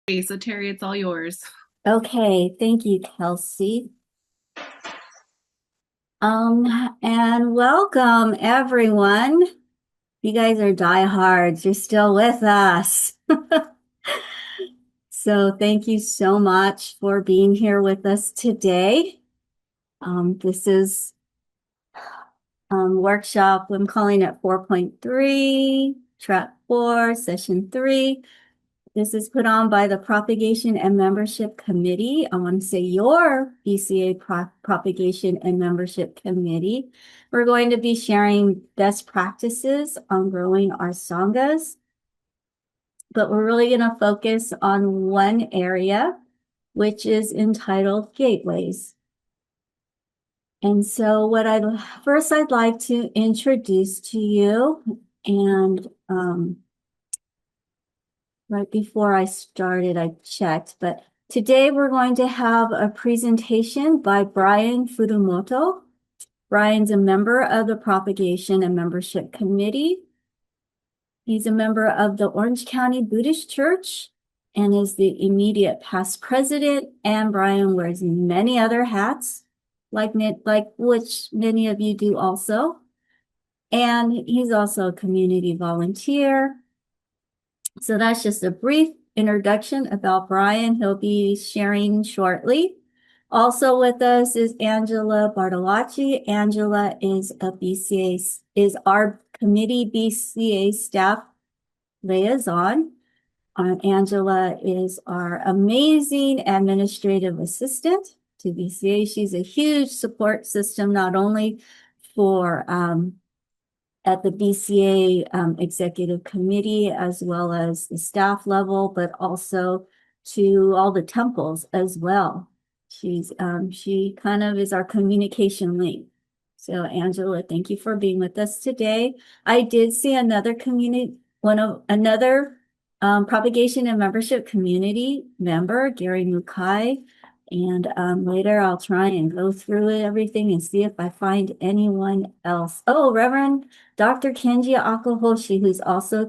So Terry, it's all yours. Okay, thank you, Kelsey. And welcome everyone. You guys are diehards. You're still with us. So thank you so much for being here with us today. This is workshop, I'm calling it 4.3, track 4, session 3. This is put on by the Propagation and Membership Committee. I want to say your BCA Propagation and Membership Committee. We're going to be sharing best practices on growing our Sanghas, but we're really going to focus on one area, which is entitled Gateways. And so I'd like to introduce to you, and right before I started, I checked, but today we're going to have a presentation by Brian Furumoto. Brian's a member of the Propagation and Membership Committee. He's a member of the Orange County Buddhist Church and is the immediate past president. And Brian wears many other hats, like which many of you do also. And he's also a community volunteer. So that's just a brief introduction about Brian. He'll be sharing shortly. Also with us is Angela Bartolacci. Angela is our committee BCA staff liaison. Angela is our amazing administrative assistant to BCA. She's a huge support system, not only for at the BCA executive committee as well as the staff level, but also to all the temples as well. She kind of is our communication link. So Angela, thank you for being with us today. I did see another propagation and membership community member, Gary Mukai. And later I'll try and go through everything and see if I find anyone else. Oh, Reverend Dr. Kenji Akahoshi, who's also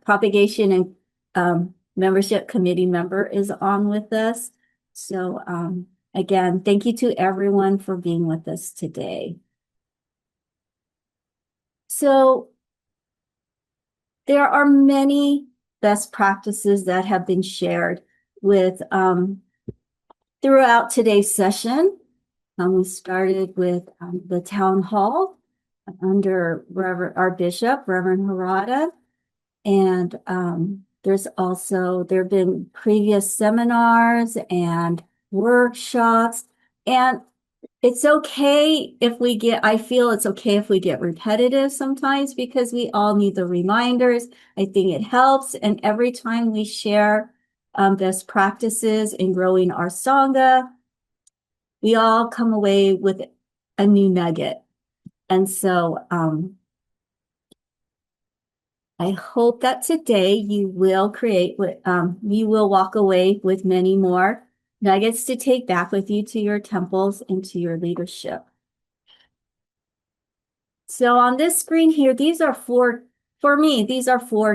propagation and membership committee member, is on with us. So again, thank you to everyone for being with us today. So there are many best practices that have been shared with throughout today's session. We started with the town hall under our bishop, Reverend Harada. And there have been previous seminars and workshops. And I feel it's okay if we get repetitive sometimes because we all need the reminders. I think it helps. And every time we share best practices in growing our Sangha, we all come away with a new nugget. And so I hope that today you will walk away with many more nuggets to take back with you to your temples and to your leadership. So on this screen here, these are four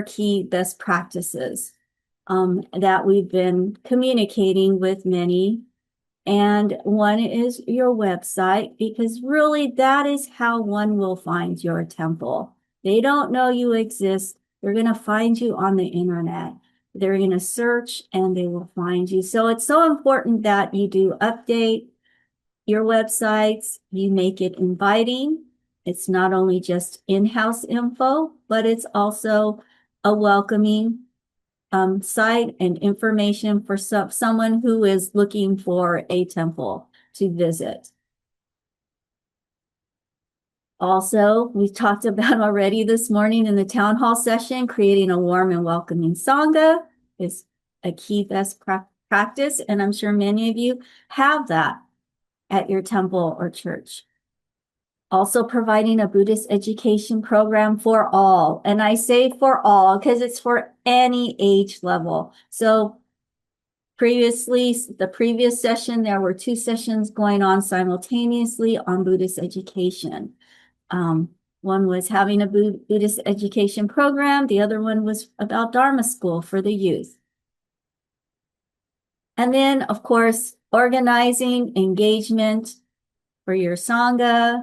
key best practices that we've been communicating with many. And one is your website, because really that is how one will find your temple. They don't know you exist. They're going to find you on the internet. They're going to search and they will find you. So it's so important that you do update your websites, you make it inviting. It's not only just in-house info, but it's also a welcoming site and information for someone who is looking for a temple to visit. Also, we talked about already this morning in the town hall session, creating a warm and welcoming Sangha is a key best practice, and I'm sure many of you have that at your temple or church. Also providing a Buddhist education program for all. And I say for all because it's for any age level. So the previous session, there were 2 sessions going on simultaneously on Buddhist education. One was having a Buddhist education program. The other one was about Dharma school for the youth. And then, of course, organizing, engagement for your Sangha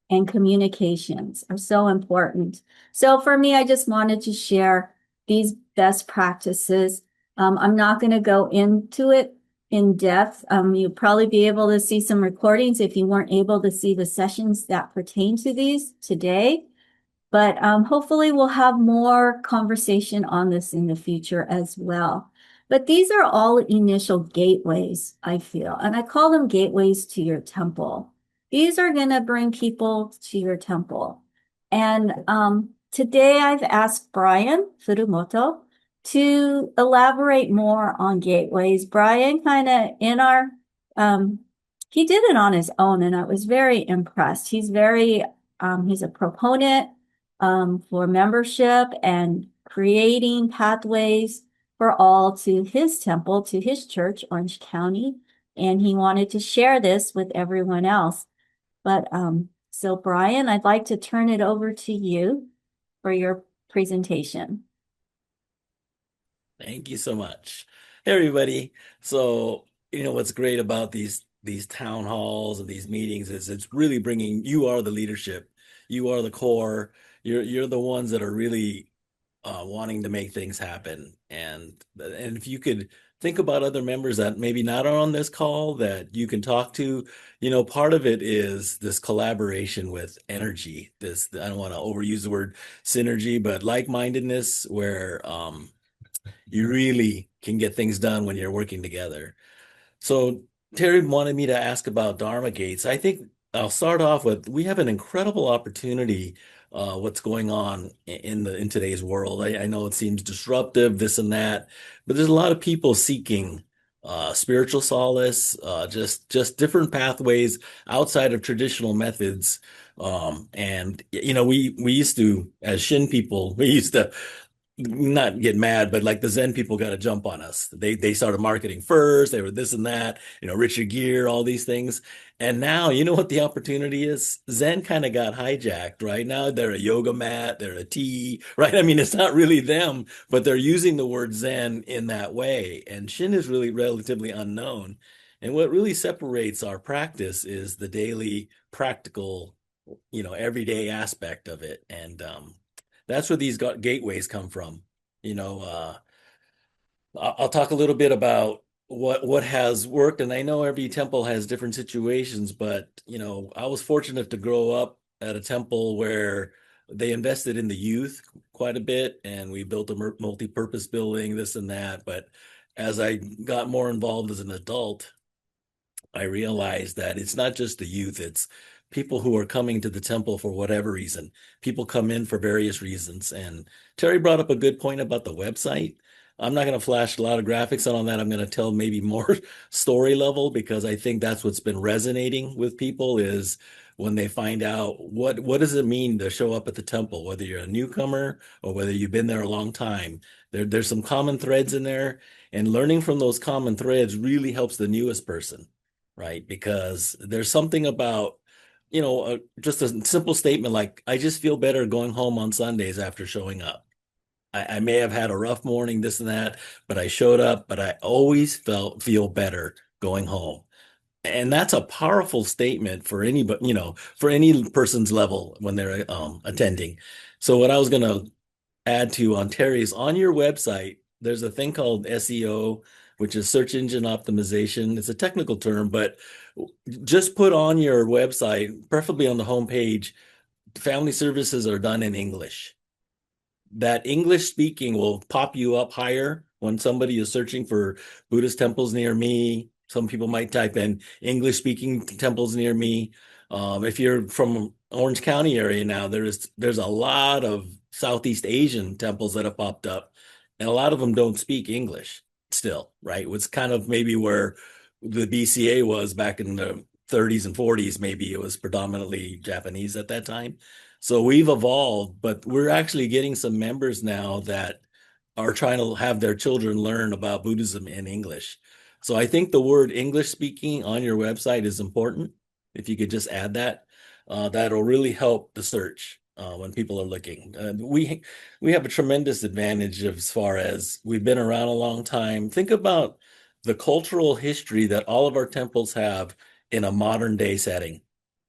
and communications are so important. So for me, I just wanted to share these best practices. I'm not going to go into it in depth. You'll probably be able to see some recordings if you weren't able to see the sessions that pertain to these today. But hopefully we'll have more conversation on this in the future as well. But these are all initial gateways, I feel, and I call them gateways to your temple. These are going to bring people to your temple. And today I've asked Brian Furumoto to elaborate more on gateways. Brian kind of he did it on his own, and I was very impressed. He's a proponent for membership and creating pathways for all to his temple, to his church, Orange County. And he wanted to share this with everyone else. But so Brian, I'd like to turn it over to you for your presentation. Thank you so much. Hey, everybody. So, what's great about these town halls and these meetings is it's really bringing, you are the leadership. You are the core. You're the ones that are really wanting to make things happen. And if you could think about other members that maybe not are on this call that you can talk to, part of it is this collaboration with energy. I don't want to overuse the word synergy, but like-mindedness where you really can get things done when you're working together. So Terry wanted me to ask about Dharma Gates. I think I'll start off with we have an incredible opportunity. What's going on in today's world? I know it seems disruptive, this and that, but there's a lot of people seeking spiritual solace, just different pathways outside of traditional methods. And we used to, as Shin people, we used to not get mad, but like the Zen people got to jump on us. They started marketing first. They were this and that, Richard Gere, all these things. And now, you know what the opportunity is? Zen kind of got hijacked, right? Now they're a yoga mat, they're a tea, right? I mean, it's not really them, but they're using the word Zen in that way. And Shin is really relatively unknown. And what really separates our practice is the daily practical, everyday aspect of it. And that's where these gateways come from. You know, uh, I'll talk a little bit about what has worked, and I know every temple has different situations, but I was fortunate to grow up at a temple where they invested in the youth quite a bit, and we built a multi-purpose building, this and that. But as I got more involved as an adult, I realized that it's not just the youth, it's people who are coming to the temple for whatever reason. People come in for various reasons. And Terry brought up a good point about the website. I'm not going to flash a lot of graphics on that. I'm going to tell maybe more story level because I think that's what's been resonating with people is when they find out what does it mean to show up at the temple, whether you're a newcomer or whether you've been there a long time. There's some common threads in there, and learning from those common threads really helps the newest person, right? Because there's something about, just a simple statement like, I just feel better going home on Sundays after showing up. I may have had a rough morning, this and that, but I showed up, but I always feel better going home. And that's a powerful statement for anybody, for any person's level when they're attending. So what I was going to add to on Terry's, on your website, there's a thing called SEO, which is search engine optimization. It's a technical term, but just put on your website, preferably on the homepage, family services are done in English. That English speaking will pop you up higher when somebody is searching for Buddhist temples near me. Some people might type in English speaking temples near me. If you're from Orange County area now, there's a lot of Southeast Asian temples that have popped up, and a lot of them don't speak English still, right? It's kind of maybe where the BCA was back in the 30s and 40s. Maybe it was predominantly Japanese at that time. So we've evolved, but we're actually getting some members now that are trying to have their children learn about Buddhism in English. So I think the word English speaking on your website is important. If you could just add that, that'll really help the search when people are looking. We have a tremendous advantage as far as we've been around a long time. Think about the cultural history that all of our temples have in a modern day setting,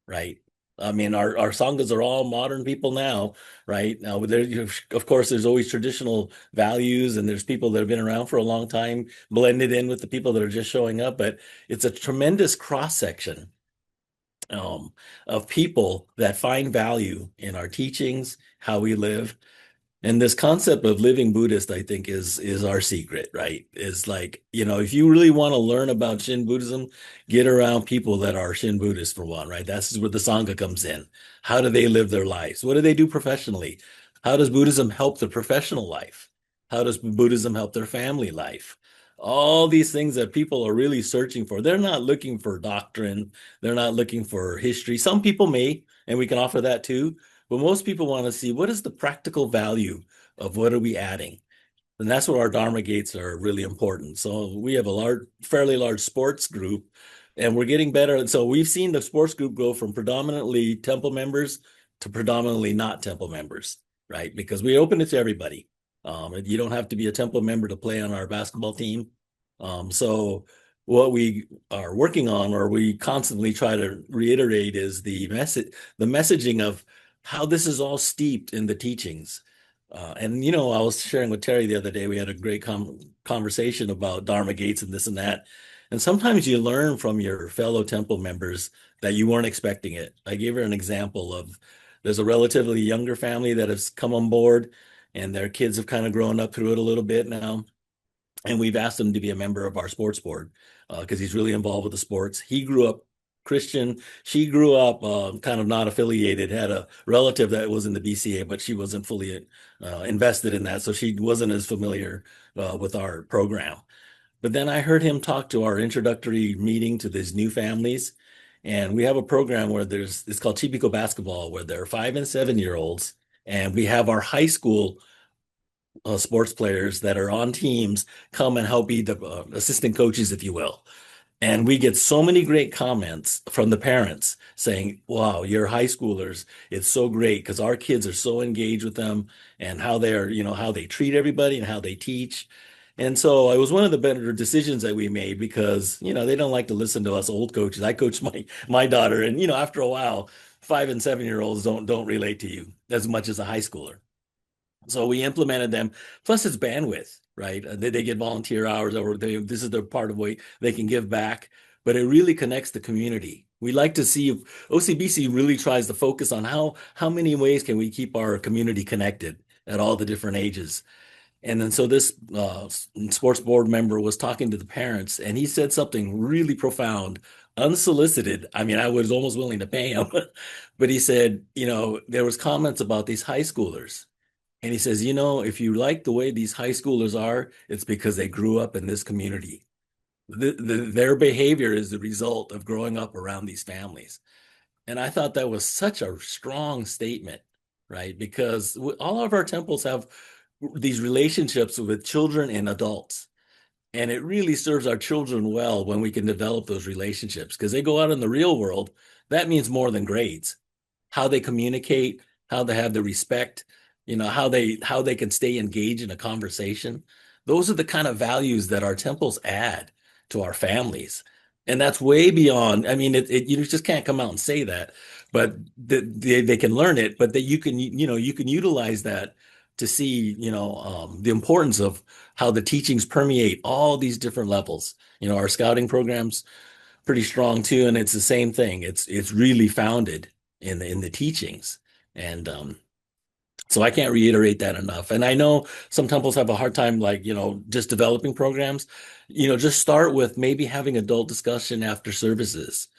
right? I mean, our Sanghas are all modern people now, right? Now, of course, there's always traditional values, and there's people that have been around for a long time blended in with the people that are just showing up. But it's a tremendous cross section of people that find value in our teachings, how we live. And this concept of living Buddhist, I think, is our secret, right? Is like, if you really want to learn about Shin Buddhism, get around people that are Shin Buddhist for one, right? That's where the Sangha comes in. How do they live their lives? What do they do professionally? How does Buddhism help their professional life? How does Buddhism help their family life? All these things that people are really searching for. They're not looking for doctrine. They're not looking for history. Some people may, and we can offer that too. But most people want to see, what is the practical value of what are we adding? And that's where our Dharma gates are really important. So we have a fairly large sports group, and we're getting better. And so we've seen the sports group go from predominantly temple members to predominantly not temple members, right? Because we open it to everybody. You don't have to be a temple member to play on our basketball team. So what we are working on, or we constantly try to reiterate, is the messaging of how this is all steeped in the teachings. And I was sharing with Terry the other day, we had a great conversation about Dharma gates and this and that. And sometimes you learn from your fellow temple members that you weren't expecting it. I gave her an example of, there's a relatively younger family that has come on board, and their kids have kind of grown up through it a little bit now. And we've asked him to be a member of our sports board because he's really involved with the sports. He grew up Christian. She grew up kind of not affiliated, had a relative that was in the BCA, but she wasn't fully invested in that. So she wasn't as familiar with our program. But then I heard him talk to our introductory meeting to these new families. And we have a program where it's called Chibiko Basketball, where there are 5 and 7-year-olds. And we have our high school sports players that are on teams come and help be the assistant coaches, if you will. And we get so many great comments from the parents saying, wow, your high schoolers, it's so great because our kids are so engaged with them, and how they're, how they treat everybody and how they teach. And so it was one of the better decisions that we made because, they don't like to listen to us old coaches. I coached my daughter, and, after a while, 5 and 7-year-olds don't relate to you as much as a high schooler. So we implemented them. Plus, it's bandwidth, right? They get volunteer hours, or this is their part of what they can give back. But it really connects the community. We like to see if OCBC really tries to focus on how many ways can we keep our community connected at all the different ages. And then so this sports board member was talking to the parents, and he said something really profound, unsolicited. I mean, I was almost willing to pay him, but he said, there was comments about these high schoolers. And he says, if you like the way these high schoolers are, it's because they grew up in this community. Their behavior is the result of growing up around these families. And I thought that was such a strong statement, right? Because all of our temples have these relationships with children and adults. And it really serves our children well when we can develop those relationships, because they go out in the real world. That means more than grades. How they communicate, how they have the respect, how they can stay engaged in a conversation. Those are the kind of values that our temples add to our families. And that's way beyond, I mean, you just can't come out and say that, but they can learn it, but that you can utilize that to see, the importance of how the teachings permeate all these different levels. Our scouting program's pretty strong too, and it's the same thing. It's really founded in the teachings. And so I can't reiterate that enough. And I know some temples have a hard time, like, just developing programs. Just start with maybe having adult discussion after services.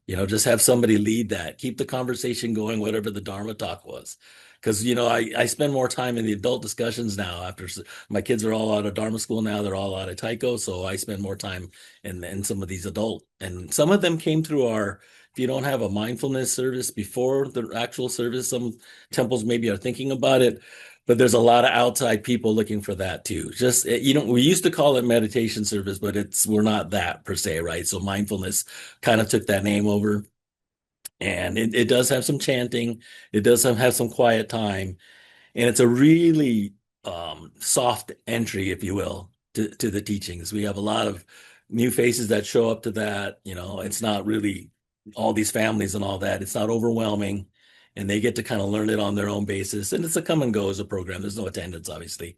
Just have somebody lead that. Keep the conversation going, whatever the Dharma talk was. Because, I spend more time in the adult discussions now after my kids are all out of Dharma school now. They're all out of Taiko. So I spend more time in some of these adult. And some of them came through if you don't have a mindfulness service before the actual service, some temples maybe are thinking about it, but there's a lot of outside people looking for that too. Just, we used to call it meditation service, but we're not that per se, right? So mindfulness kind of took that name over, and it does have some chanting. It does have some quiet time, and it's a really soft entry, if you will, to the teachings. We have a lot of new faces that show up to that. It's not really all these families and all that. It's not overwhelming, and they get to kind of learn it on their own basis. And it's a come and go as a program. There's no attendance, obviously.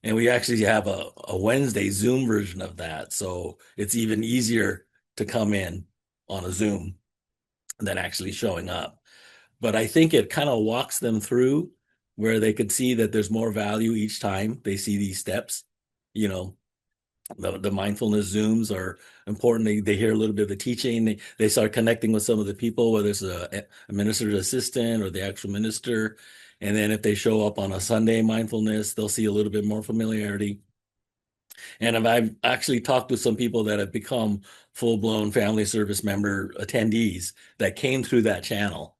And we actually have a Wednesday Zoom version of that. So it's even easier to come in on a Zoom than actually showing up. But I think it kind of walks them through where they could see that there's more value each time they see these steps. You know, the mindfulness Zooms are important. They hear a little bit of the teaching. They start connecting with some of the people, whether it's a minister's assistant or the actual minister. And then if they show up on a Sunday mindfulness, they'll see a little bit more familiarity. And I've actually talked with some people that have become full-blown family service member attendees that came through that channel.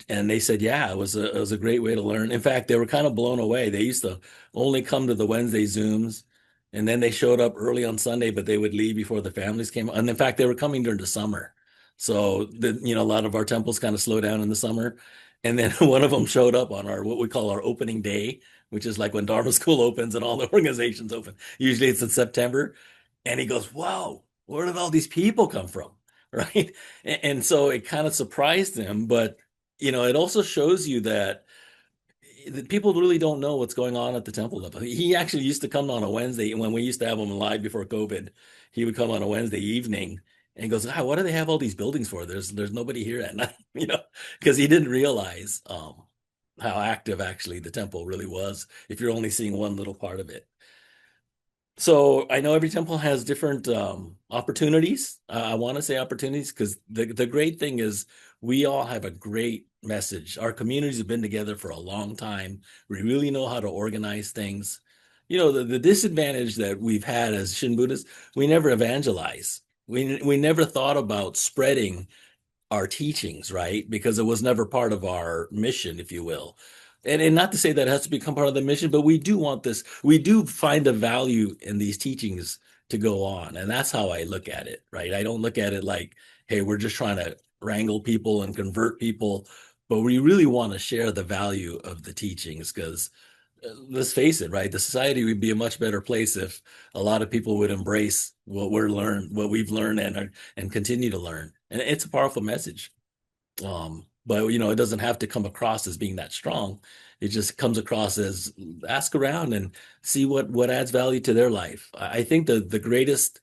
And they said, yeah, it was a great way to learn. In fact, they were kind of blown away. They used to only come to the Wednesday Zooms, and then they showed up early on Sunday, but they would leave before the families came. And in fact, they were coming during the summer. So a lot of our temples kind of slow down in the summer. And then one of them showed up on what we call our opening day, which is like when Dharma School opens and all the organizations open. Usually it's in September. And he goes, wow, where did all these people come from? Right. And so it kind of surprised him, but it also shows you that people really don't know what's going on at the temple level. He actually used to come on a Wednesday, and when we used to have him live before COVID, he would come on a Wednesday evening and he goes, what do they have all these buildings for? There's nobody here at night, because he didn't realize how active actually the temple really was if you're only seeing one little part of it. So I know every temple has different opportunities. I want to say opportunities because the great thing is we all have a great message. Our communities have been together for a long time. We really know how to organize things. The disadvantage that we've had as Shin Buddhists, we never evangelize. We never thought about spreading our teachings, right? Because it was never part of our mission, if you will. And not to say that it has to become part of the mission, but we do want this. We do find a value in these teachings to go on. And that's how I look at it, right? I don't look at it like, hey, we're just trying to wrangle people and convert people, but we really want to share the value of the teachings because let's face it, right? The society would be a much better place if a lot of people would embrace what we've learned and continue to learn. And it's a powerful message. But it doesn't have to come across as being that strong. It just comes across as ask around and see what adds value to their life. I think the greatest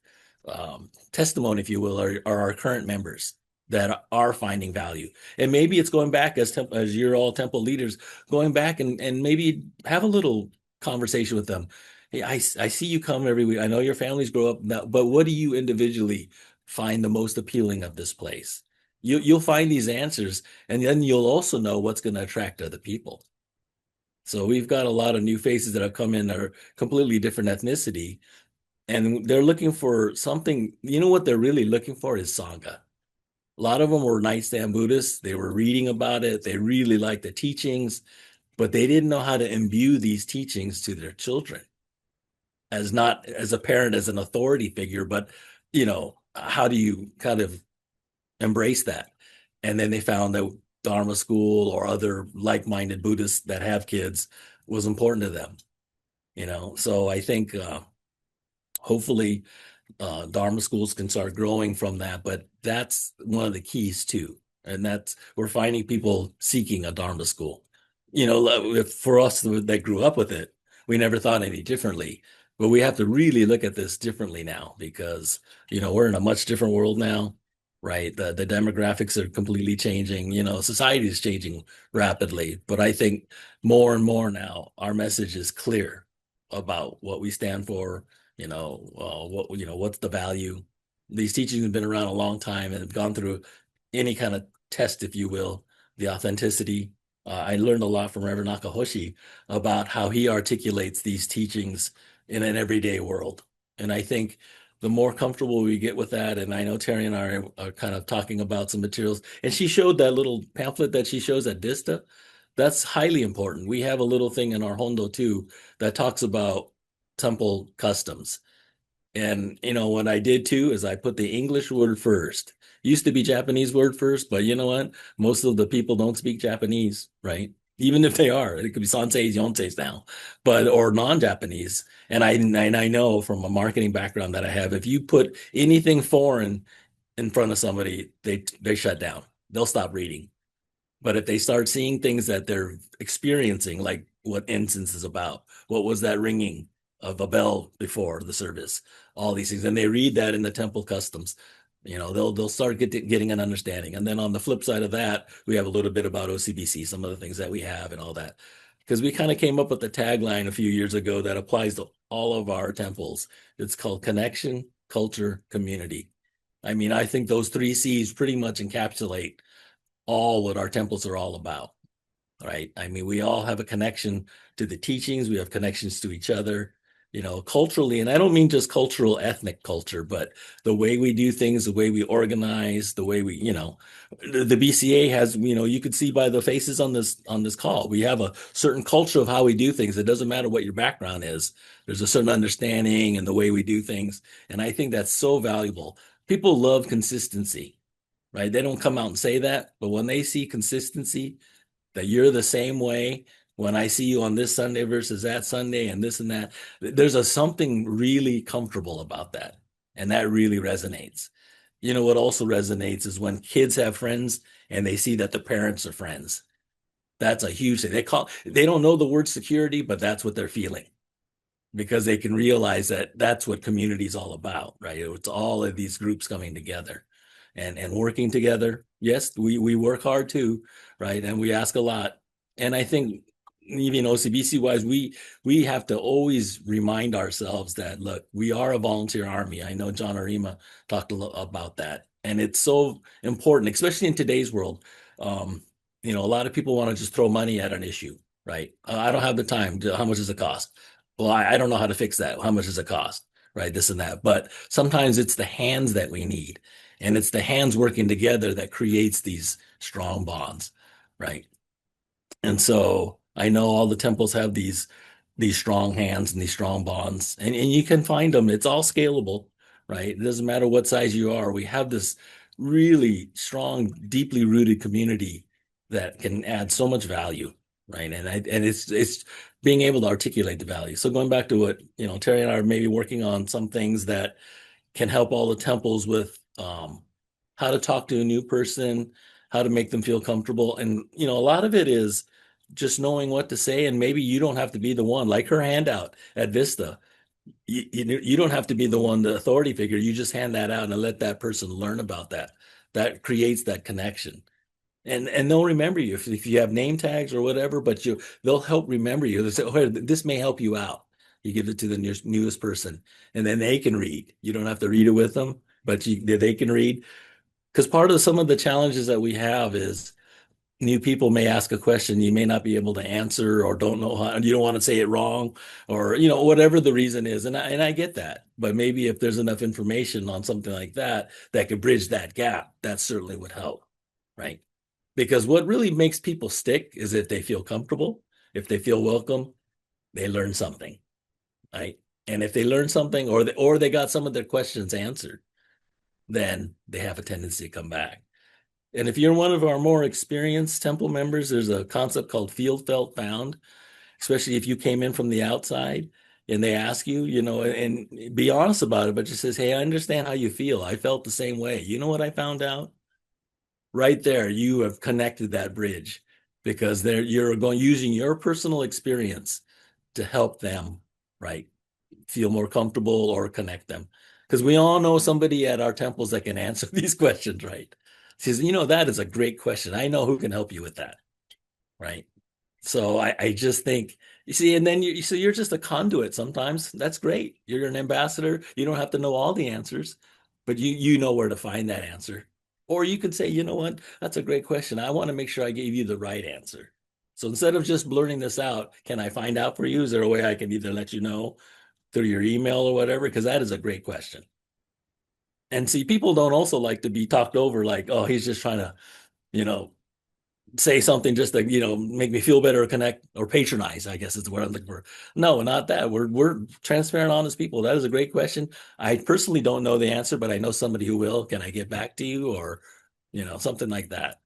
testimony, if you will, are our current members that are finding value. And maybe it's going back as you're all temple leaders, going back and maybe have a little conversation with them. Hey, I see you come every week. I know your families grow up now, but what do you individually find the most appealing of this place? You'll find these answers, and then you'll also know what's going to attract other people. So we've got a lot of new faces that have come in that are completely different ethnicity, and they're looking for something. What they're really looking for is Sangha. A lot of them were nightstand Buddhists. They were reading about it. They really liked the teachings, but they didn't know how to imbue these teachings to their children not as a parent, as an authority figure, but how do you kind of embrace that? And then they found that Dharma school or other like-minded Buddhists that have kids was important to them. So I think hopefully Dharma schools can start growing from that, but that's one of the keys too. And we're finding people seeking a Dharma school. For us that grew up with it, we never thought any differently, but we have to really look at this differently now because, we're in a much different world now, right? The demographics are completely changing, society is changing rapidly, but I think more and more now, our message is clear about what we stand for, what's the value. These teachings have been around a long time and have gone through any kind of test, if you will, the authenticity. I learned a lot from Reverend Nakahoshi about how he articulates these teachings in an everyday world. And I think the more comfortable we get with that, and I know Terry and I are kind of talking about some materials, and she showed that little pamphlet that she shows at Dista. That's highly important. We have a little thing in our Hondo too that talks about temple customs. And what I did too is I put the English word first. Used to be Japanese word first, but you know what? Most of the people don't speak Japanese, right? even if they are. It could be Sanseis, Yonseis now, but or non-Japanese. And I know from a marketing background that I have, if you put anything foreign in front of somebody, they shut down. They'll stop reading. But if they start seeing things that they're experiencing, like what incense is about, what was that ringing of a bell before the service, all these things, and they read that in the temple customs, they'll start getting an understanding. And then on the flip side of that, we have a little bit about OCBC, some of the things that we have and all that, because we kind of came up with the tagline a few years ago that applies to all of our temples. It's called connection, culture, community. I mean, I think those three C's pretty much encapsulate all what our temples are all about, right? I mean, we all have a connection to the teachings, we have connections to each other, culturally. And I don't mean just cultural, ethnic culture, but the way we do things, the way we organize, the way the BCA has, you could see by the faces on this call, we have a certain culture of how we do things. It doesn't matter what your background is. There's a certain understanding and the way we do things. And I think that's so valuable. People love consistency, right? They don't come out and say that, but when they see consistency, that you're the same way, when I see you on this Sunday versus that Sunday and this and that, there's something really comfortable about that. And that really resonates. What also resonates is when kids have friends and they see that the parents are friends. That's a huge thing. They don't know the word security, but that's what they're feeling, because they can realize that that's what community is all about, right? It's all of these groups coming together and working together. Yes, we work hard too, right? And we ask a lot. And I think even OCBC wise, we have to always remind ourselves that, look, we are a volunteer army. I know John Arima talked a lot about that. And it's so important, especially in today's world. A lot of people want to just throw money at an issue, right? I don't have the time. How much does it cost? Well, I don't know how to fix that. How much does it cost? Right? This and that. But sometimes it's the hands that we need. And it's the hands working together that creates these strong bonds, right? And so I know all the temples have these strong hands and these strong bonds, and you can find them. It's all scalable, right? It doesn't matter what size you are. We have this really strong, deeply rooted community that can add so much value, right? And it's being able to articulate the value. So going back to what, Terry and I are maybe working on some things that can help all the temples with how to talk to a new person, how to make them feel comfortable. And, a lot of it is just knowing what to say. And maybe you don't have to be the one, like her handout at Vista. You don't have to be the one, the authority figure. You just hand that out and let that person learn about that. That creates that connection. And they'll remember you if you have name tags or whatever, but they'll help remember you. They'll say, oh, this may help you out. You give it to the newest person, and then they can read. You don't have to read it with them, but they can read. Because part of some of the challenges that we have is new people may ask a question you may not be able to answer, or don't know how, and you don't want to say it wrong, or whatever the reason is. And I get that, but maybe if there's enough information on something like that could bridge that gap, that certainly would help, right? Because what really makes people stick is if they feel comfortable, if they feel welcome, they learn something, right? And if they learn something, or they got some of their questions answered, then they have a tendency to come back. And if you're one of our more experienced temple members, there's a concept called feel, felt, found, especially if you came in from the outside and they ask you, and be honest about it, but just says, hey, I understand how you feel. I felt the same way. You know what I found out? Right there, you have connected that bridge, because you're using your personal experience to help them, right, feel more comfortable or connect them. Because we all know somebody at our temples that can answer these questions, right? Says, that is a great question. I know who can help you with that, right? So I just think, you see, and then you're just a conduit sometimes. That's great. You're an ambassador. You don't have to know all the answers, but you know where to find that answer. Or you could say, you know what, that's a great question. I want to make sure I gave you the right answer. So instead of just blurting this out, can I find out for you? Is there a way I can either let you know through your email or whatever? Because that is a great question. And see, people don't also like to be talked over like, oh, he's just trying to, say something just to, make me feel better or connect or patronize, I guess is the word I'm looking for. No, not that. We're transparent, honest people. That is a great question. I personally don't know the answer, but I know somebody who will. Can I get back to you? Or, something like that.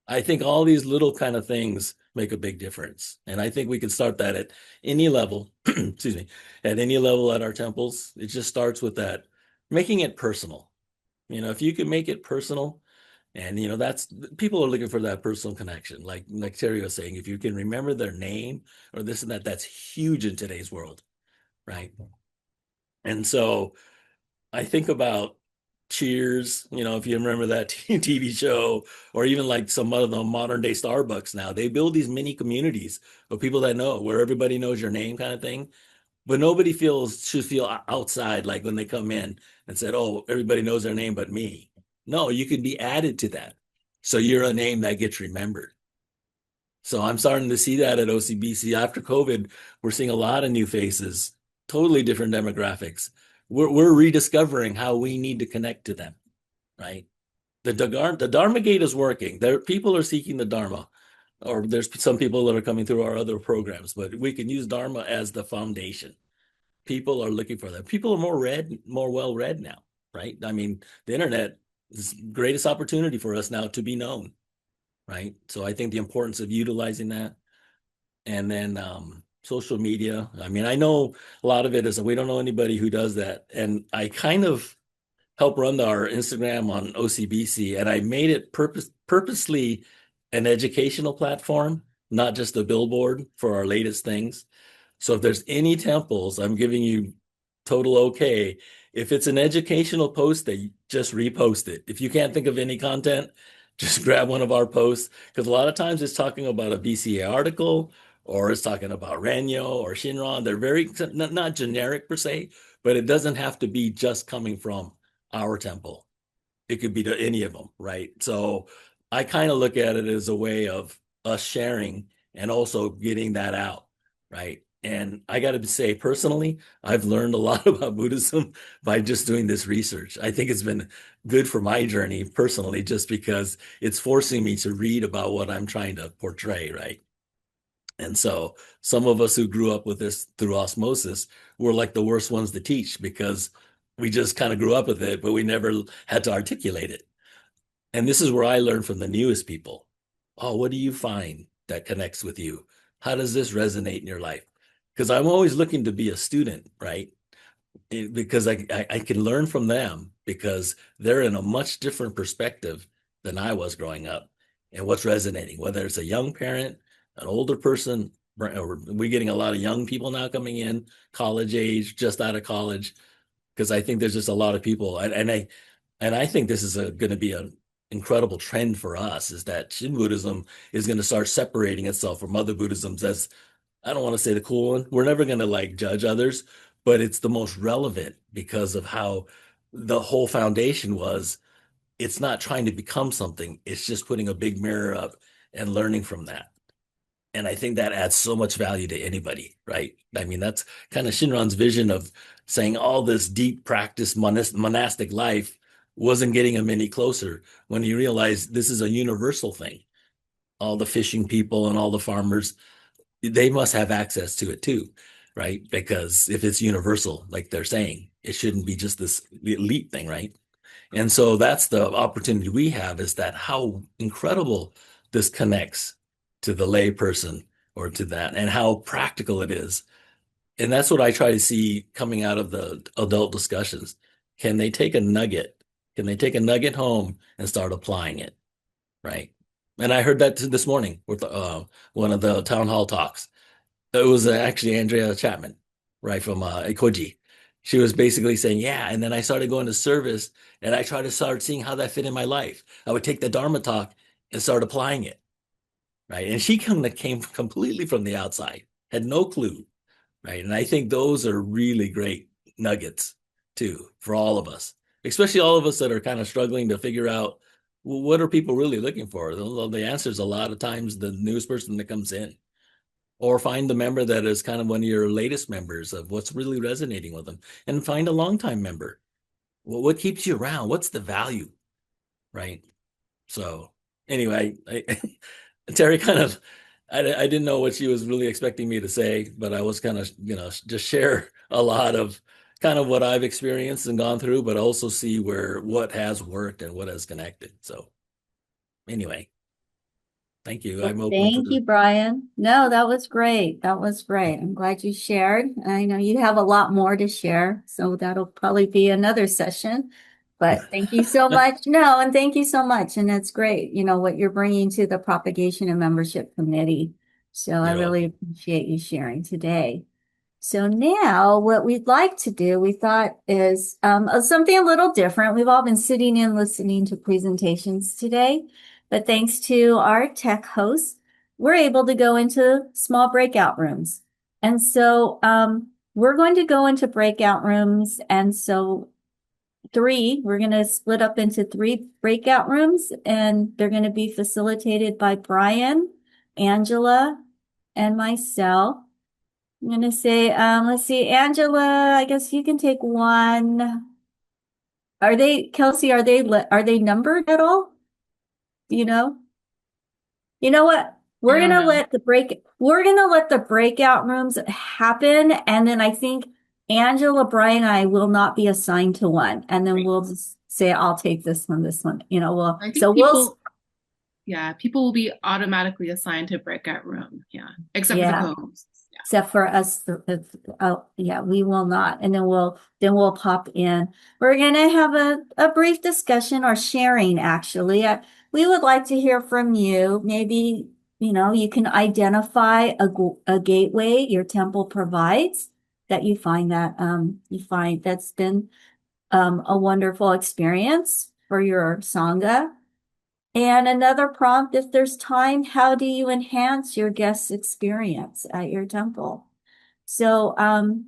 I think all these little kind of things make a big difference. And I think we can start that at any level, excuse me, at any level at our temples. It just starts with that, making it personal. If you can make it personal, and that's people are looking for that personal connection. Like Terry was saying, if you can remember their name or this and that, that's huge in today's world, right? And so I think about Cheers, if you remember that TV show, or even like some of the modern day Starbucks now, they build these mini communities of people that know where everybody knows your name kind of thing. But nobody should feel outside, like when they come in and said, oh, everybody knows their name but me. No, you could be added to that. So you're a name that gets remembered. So I'm starting to see that at OCBC. After COVID, we're seeing a lot of new faces, totally different demographics. We're rediscovering how we need to connect to them, right? The Dharma gate is working. People are seeking the Dharma, or there's some people that are coming through our other programs, but we can use Dharma as the foundation. People are looking for that. People are more well read now, right? I mean, the internet is the greatest opportunity for us now to be known, right? So I think the importance of utilizing that. And then social media. I mean, I know a lot of it is we don't know anybody who does that. And I kind of help run our Instagram on OCBC, and I made it purposely an educational platform, not just a billboard for our latest things. So if there's any temples, I'm giving you total okay. If it's an educational post, they just repost it. If you can't think of any content, just grab one of our posts, because a lot of times it's talking about a BCA article, or it's talking about Renyo or Shinran. They're very not generic per se, but it doesn't have to be just coming from our temple. It could be to any of them, right? So I kind of look at it as a way of us sharing and also getting that out, right? And I got to say, personally, I've learned a lot about Buddhism by just doing this research. I think it's been good for my journey personally, just because it's forcing me to read about what I'm trying to portray, right? And so some of us who grew up with this through osmosis were like the worst ones to teach, because we just kind of grew up with it, but we never had to articulate it. And this is where I learned from the newest people. Oh, what do you find that connects with you? How does this resonate in your life? Because I'm always looking to be a student, right? Because I can learn from them, because they're in a much different perspective than I was growing up, and what's resonating, whether it's a young parent, an older person. We're getting a lot of young people now coming in, college age, just out of college, because I think there's just a lot of people, and I think this is going to be an incredible trend for us, is that Shin Buddhism is going to start separating itself from other Buddhisms as, I don't want to say the cool one. We're never going to like judge others, but it's the most relevant because of how the whole foundation was. It's not trying to become something. It's just putting a big mirror up and learning from that. And I think that adds so much value to anybody, right? I mean, that's kind of Shinran's vision of saying all this deep practice monastic life wasn't getting him any closer, when he realized this is a universal thing. All the fishing people and all the farmers, they must have access to it too, right? Because if it's universal, like they're saying, it shouldn't be just this elite thing, right? And so that's the opportunity we have, is that how incredible this connects to the lay person, or to that, and how practical it is. And that's what I try to see coming out of the adult discussions. Can they take a nugget? Can they take a nugget home and start applying it? Right. And I heard that this morning with one of the town hall talks. It was actually Andrea Chapman, right, from Ekoji. She was basically saying, yeah. And then I started going to service, and I tried to start seeing how that fit in my life. I would take the Dharma talk and start applying it, right? And she came completely from the outside, had no clue, right? And I think those are really great nuggets too for all of us, especially all of us that are kind of struggling to figure out, well, what are people really looking for? The answer is a lot of times the newest person that comes in, or find the member that is kind of one of your latest members of what's really resonating with them, and find a longtime member. Well, what keeps you around? What's the value, right? So anyway, Terry kind of, I didn't know what she was really expecting me to say, but I was kind of, just share a lot of kind of what I've experienced and gone through, but also see what has worked and what has connected. So anyway, Thank you. Well, I'm open thank for you, Brian. No, that was great. That was great. I'm glad you shared. I know you have a lot more to share, so that'll probably be another session. But thank you so much. No, and thank you so much. And that's great, what you're bringing to the Propagation and Membership Committee. So I You're really welcome. appreciate you sharing today. So now what we'd like to do, we thought is something a little different. We've all been sitting in listening to presentations today, but thanks to our tech hosts, we're able to go into small breakout rooms. And so we're going to go into breakout rooms. And so we're going to split up into 3 breakout rooms, and they're going to be facilitated by Brian, Angela, and myself. I'm going to say, let's see, Angela, I guess you can take one. Kelsey, are they numbered at all? Do you know? You know what? I don't know. We're going to let the breakout rooms happen. And then I think Angela, Brian, and I will not be assigned to one. And then Right. we'll just say, I'll take this one, I think people will be automatically assigned to breakout room. Yeah, except for the yeah. co-hosts. Yeah. Except for us, oh yeah, we will not. And then we'll pop in. We're gonna have a brief discussion or sharing actually. We would like to hear from you. Maybe, you can identify a gateway your temple provides that you find that's been a wonderful experience for your Sangha. And another prompt, if there's time, how do you enhance your guest experience at your temple? So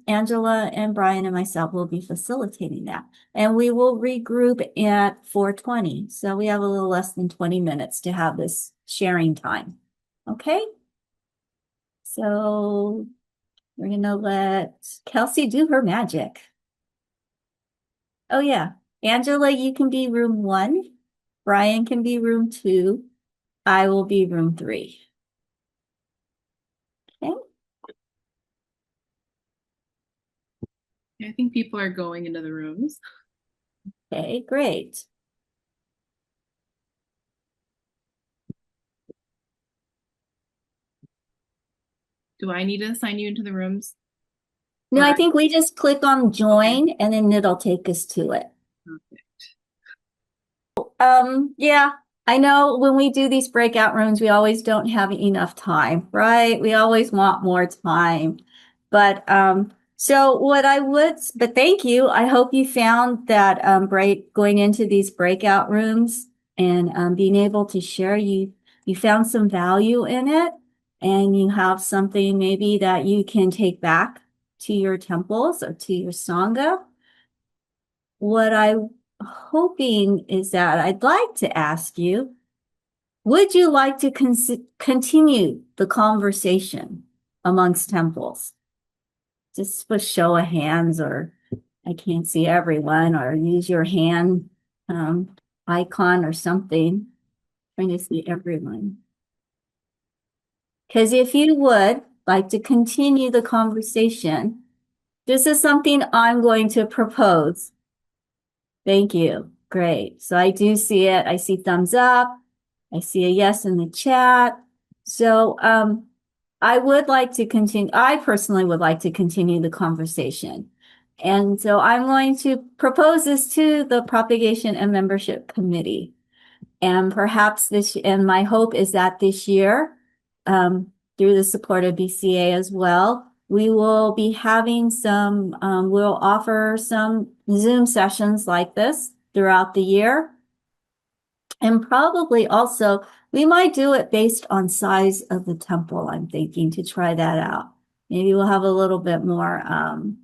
Angela and Brian and myself will be facilitating that. And we will regroup at 4:20. So we have a little less than 20 minutes to have this sharing time. Okay? So we're going to let Kelsey do her magic. Oh, yeah. Angela, you can be room 1. Brian can be room 2. I will be room 3. Okay. I think people are going into the rooms. Okay, great. Do I need to assign you into the rooms? No, I Or- think we just click on join and then it'll take us to it. Okay. Yeah, I know when we do these breakout rooms, we always don't have enough time, right? We always want more time. But but thank you. I hope you found that going into these breakout rooms and being able to share, you found some value in it, and you have something maybe that you can take back to your temples or to your Sangha. What I'm hoping is that I'd like to ask you, would you like to continue the conversation amongst temples? Just for show of hands, or I can't see everyone, or use your hand icon or something. Trying to see everyone. Because if you would like to continue the conversation, this is something I'm going to propose. Thank you. Great. So I do see it. I see thumbs up. I see a yes in the chat. So I personally would like to continue the conversation. And so I'm going to propose this to the Propagation and Membership Committee. And and my hope is that this year, through the support of BCA as well, we will be having we'll offer some Zoom sessions like this throughout the year. And probably also, we might do it based on size of the temple, I'm thinking, to try that out. Maybe we'll have a little bit more, and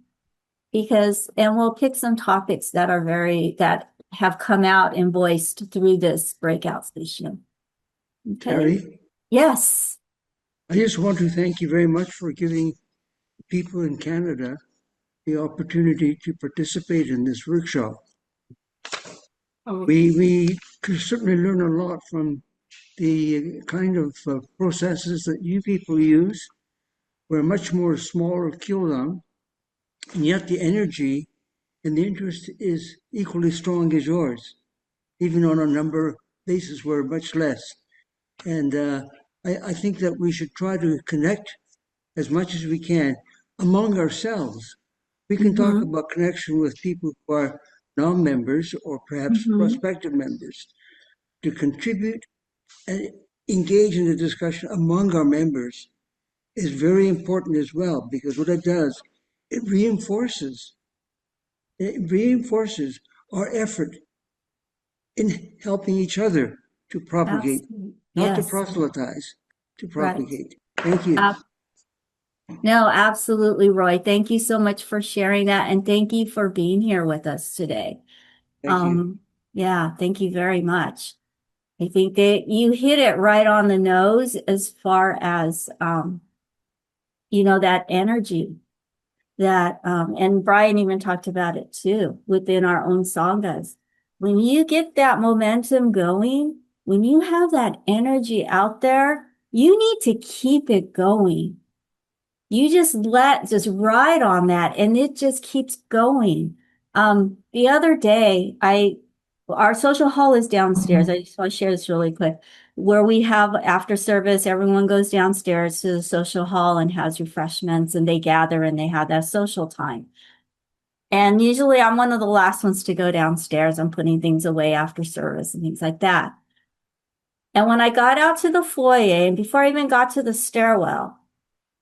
we'll pick some topics that have come out and voiced through this breakout session. Okay. Terry, Yes. I just want to thank you very much for giving people in Canada the opportunity to participate in this workshop. We could certainly learn a lot from the kind of processes that you people use. We're much more smaller Kyodam, and yet the energy and the interest is equally strong as yours. Even on a number basis, we're much less. And I think that we should try to connect as much as we can among ourselves. We can talk Mm-hmm. about connection with people who are non-members or perhaps Mm-hmm. prospective members to contribute and engage in the discussion among our members is very important as well, because what it does, it reinforces our effort in helping each other to propagate, Absolutely. not to Yes. proselytize, to Right. propagate. Thank you. No, absolutely, Roy. Thank you so much for sharing that, and thank you for being here with us today. Thank you. Yeah, thank you very much. I think that you hit it right on the nose as far as that energy that and Brian even talked about it too within our own sanghas. When you get that momentum going, when you have that energy out there, you need to keep it going. You just ride on that and it just keeps going. The other day, our social hall is downstairs. I just want to share this really quick. Where we have after service, everyone goes downstairs to the social hall and has refreshments and they gather and they have that social time. And usually I'm one of the last ones to go downstairs. I'm putting things away after service and things like that. And when I got out to the foyer and before I even got to the stairwell,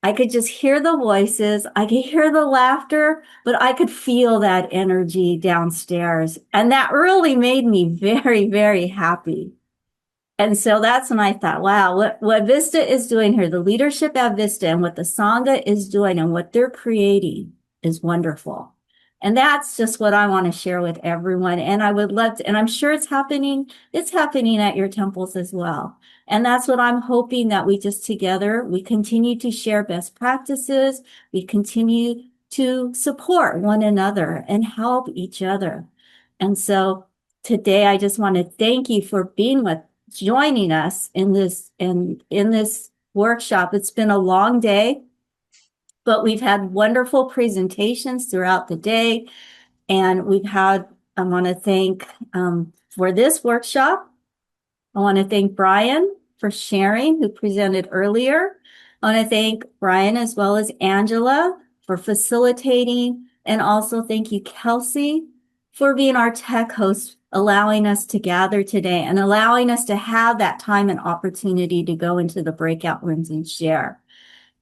I could just hear the voices. I could hear the laughter, but I could feel that energy downstairs. And that really made me very, very happy. And so that's when I thought, wow, what Vista is doing here, the leadership at Vista and what the Sangha is doing and what they're creating is wonderful. And that's just what I want to share with everyone. And I would love to, and I'm sure it's happening at your temples as well. And that's what I'm hoping that we just together, we continue to share best practices. We continue to support one another and help each other. And so today, I just want to thank you for joining us in this workshop. It's been a long day, but we've had wonderful presentations throughout the day. And I want to thank for this workshop. I want to thank Brian for sharing, who presented earlier. I want to thank Brian as well as Angela for facilitating. And also thank you, Kelsey, for being our tech host, allowing us to gather today and allowing us to have that time and opportunity to go into the breakout rooms and share.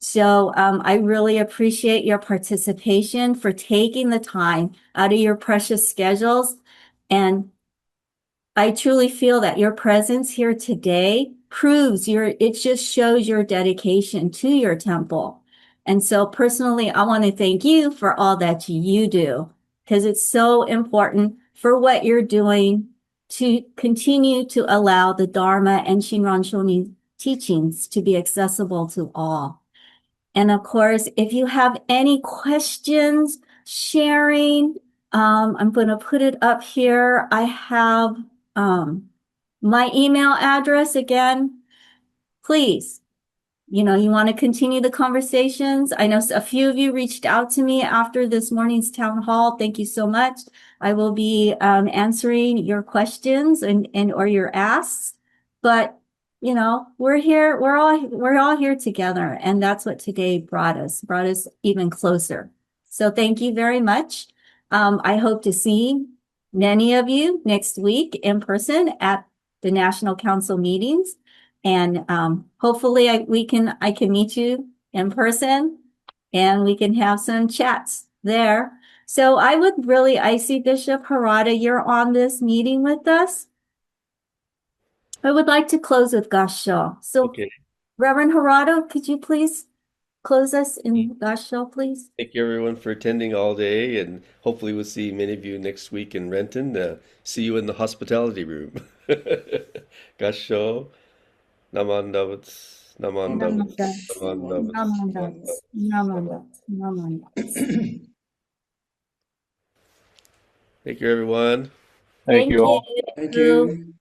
So I really appreciate your participation for taking the time out of your precious schedules. And I truly feel that your presence here today it just shows your dedication to your temple. And so personally, I want to thank you for all that you do, because it's so important for what you're doing to continue to allow the Dharma and Shinran Shonin teachings to be accessible to all. And of course, if you have any questions, sharing, I'm going to put it up here. I have my email address again. Please, you want to continue the conversations. I know a few of you reached out to me after this morning's town hall. Thank you so much. I will be answering your questions and or your asks. But we're here. We're all here together, and that's what today brought us even closer. So thank you very much. I hope to see many of you next week in person at the National Council meetings. And hopefully I can meet you in person and we can have some chats there. So I see Bishop Harada, you're on this meeting with us. I would like to close with Gasho. So Okay. Reverend Harada, could you please close us in Gasho, please? Thank you everyone for attending all day, and hopefully we'll see many of you next week in Renton. See you in the hospitality room. Gasho, Namandavats, Namandavats, Namandats, Namandavats, namandats, Namandavats. namandats, namandats. Thank you everyone. Thank Thank you all. you. Thank you.